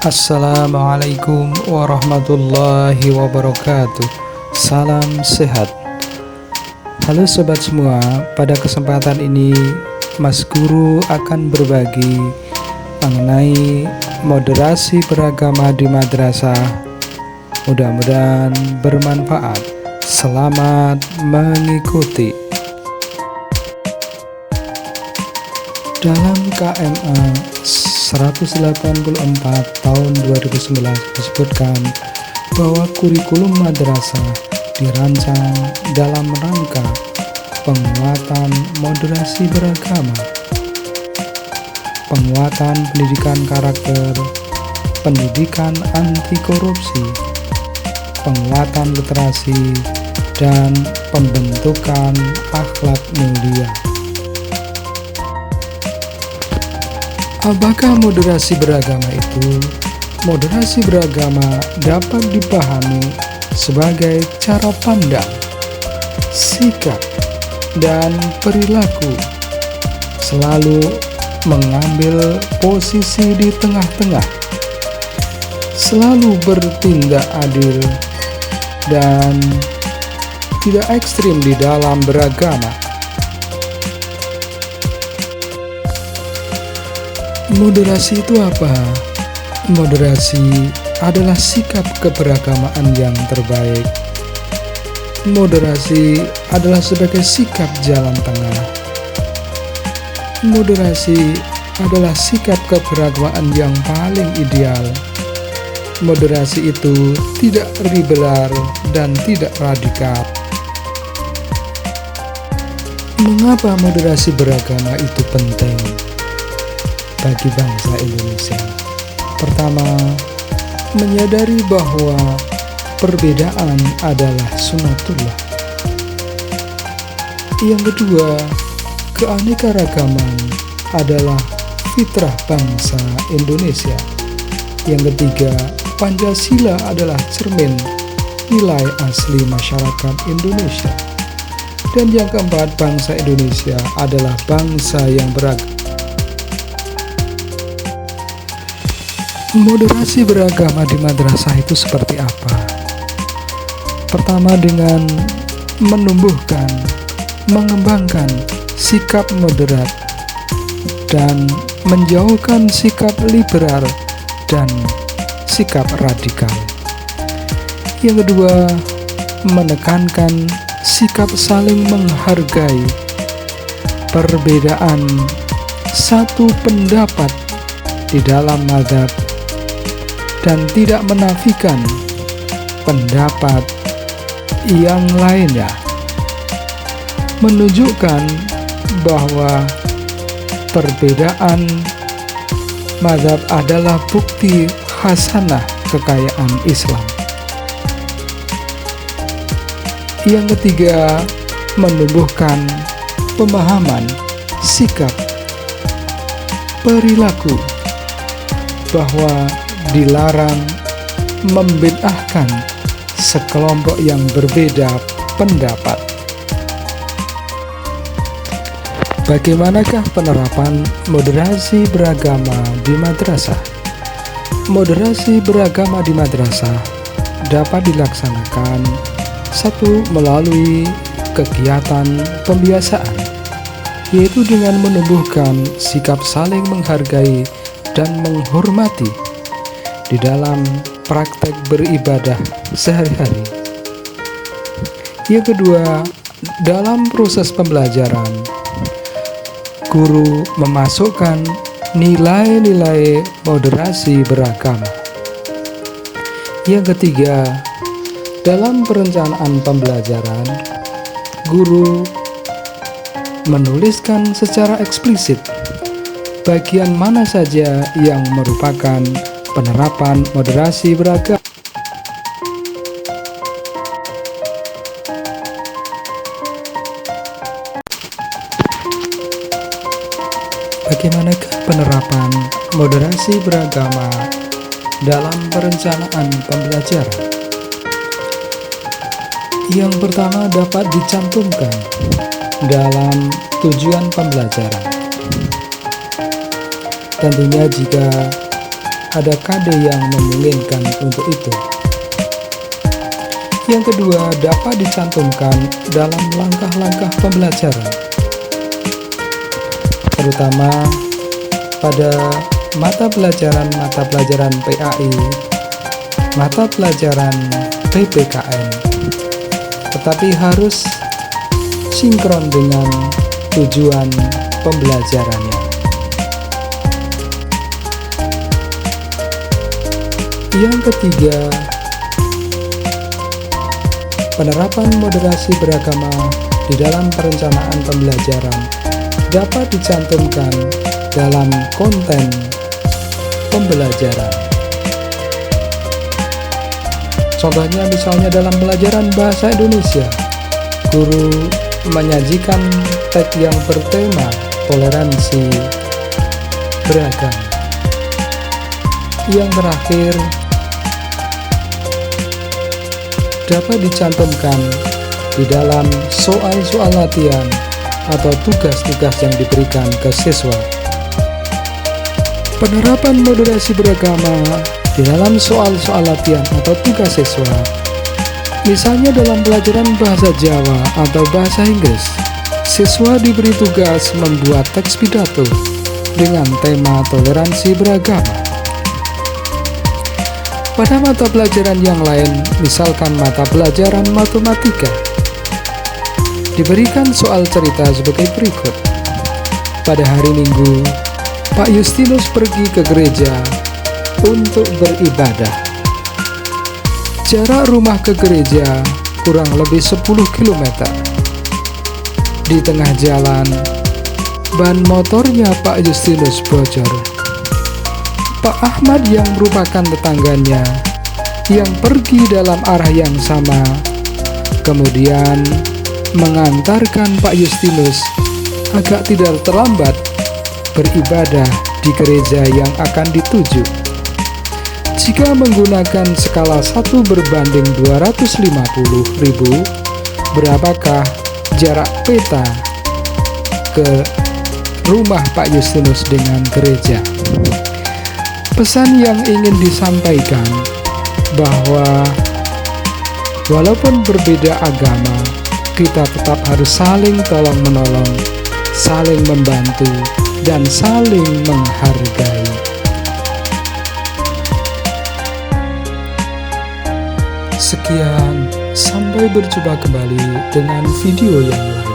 Assalamualaikum warahmatullahi wabarakatuh. Salam sehat. Halo sobat semua, pada kesempatan ini Mas Guru akan berbagi mengenai moderasi beragama di madrasah. Mudah-mudahan bermanfaat. Selamat mengikuti. Dalam KMA 184 tahun 2019 disebutkan bahwa kurikulum madrasah dirancang dalam rangka penguatan moderasi beragama, penguatan pendidikan karakter, pendidikan anti korupsi, penguatan literasi, dan pembentukan akhlak mulia. Apakah moderasi beragama itu? Moderasi beragama dapat dipahami sebagai cara pandang, sikap, dan perilaku selalu mengambil posisi di tengah-tengah, selalu bertindak adil, dan tidak ekstrim di dalam beragama. Moderasi itu apa? Moderasi adalah sikap keberagamaan yang terbaik. Moderasi adalah sebagai sikap jalan tengah. Moderasi adalah sikap keberagamaan yang paling ideal. Moderasi itu tidak liberal dan tidak radikal. Mengapa moderasi beragama itu penting bagi bangsa Indonesia? Pertama, menyadari bahwa perbedaan adalah sunatullah. Yang kedua, keanekaragaman adalah fitrah bangsa Indonesia. Yang ketiga, Pancasila adalah cermin nilai asli masyarakat Indonesia. Dan yang keempat, bangsa Indonesia adalah bangsa yang beragama. Moderasi beragama di madrasah itu seperti apa? Pertama, dengan menumbuhkan, mengembangkan sikap moderat dan menjauhkan sikap liberal dan sikap radikal. Yang kedua, menekankan sikap saling menghargai perbedaan satu pendapat di dalam mazhab dan tidak menafikan pendapat yang lainnya, menunjukkan bahwa perbedaan mazhab adalah bukti hasanah kekayaan Islam. Yang ketiga, menumbuhkan pemahaman, sikap, perilaku bahwa dilarang membid'ahkan sekelompok yang berbeda pendapat. Bagaimanakah penerapan moderasi beragama di madrasah? Moderasi beragama di madrasah dapat dilaksanakan satu, melalui kegiatan pembiasaan, yaitu dengan menumbuhkan sikap saling menghargai dan menghormati di dalam praktek beribadah sehari-hari. Yang kedua, dalam proses pembelajaran, guru memasukkan nilai-nilai moderasi beragama. Yang ketiga, dalam perencanaan pembelajaran, guru menuliskan secara eksplisit bagian mana saja yang merupakan penerapan moderasi beragama. Bagaimanakah penerapan moderasi beragama dalam perencanaan pembelajaran? Yang pertama, dapat dicantumkan dalam tujuan pembelajaran. Tentunya jika ada kade yang memungkinkan untuk itu. Yang kedua, dapat dicantumkan dalam langkah-langkah pembelajaran, terutama pada mata pelajaran PAI, mata pelajaran PPKN, tetapi harus sinkron dengan tujuan pembelajarannya. Yang ketiga, penerapan moderasi beragama di dalam perencanaan pembelajaran dapat dicantumkan dalam konten pembelajaran. Contohnya misalnya dalam pelajaran bahasa Indonesia, guru menyajikan teks yang bertema toleransi beragama. Yang terakhir, dapat dicantumkan di dalam soal-soal latihan atau tugas-tugas yang diberikan ke siswa. Penerapan moderasi beragama di dalam soal-soal latihan atau tugas siswa, misalnya dalam pelajaran bahasa Jawa atau bahasa Inggris, siswa diberi tugas membuat teks pidato dengan tema toleransi beragama. Pada mata pelajaran yang lain, misalkan mata pelajaran matematika, diberikan soal cerita sebagai berikut. Pada hari Minggu, Pak Justinus pergi ke gereja untuk beribadah. Jarak rumah ke gereja kurang lebih 10 km. Di tengah jalan, ban motornya Pak Justinus bocor. Pak Ahmad yang merupakan tetangganya yang pergi dalam arah yang sama, kemudian mengantarkan Pak Justinus agar tidak terlambat beribadah di gereja yang akan dituju. Jika menggunakan skala 1 berbanding 250.000, berapakah jarak peta ke rumah Pak Justinus dengan gereja? Pesan yang ingin disampaikan bahwa walaupun berbeda agama, kita tetap harus saling tolong-menolong, saling membantu, dan saling menghargai. Sekian, sampai berjumpa kembali dengan video yang lain.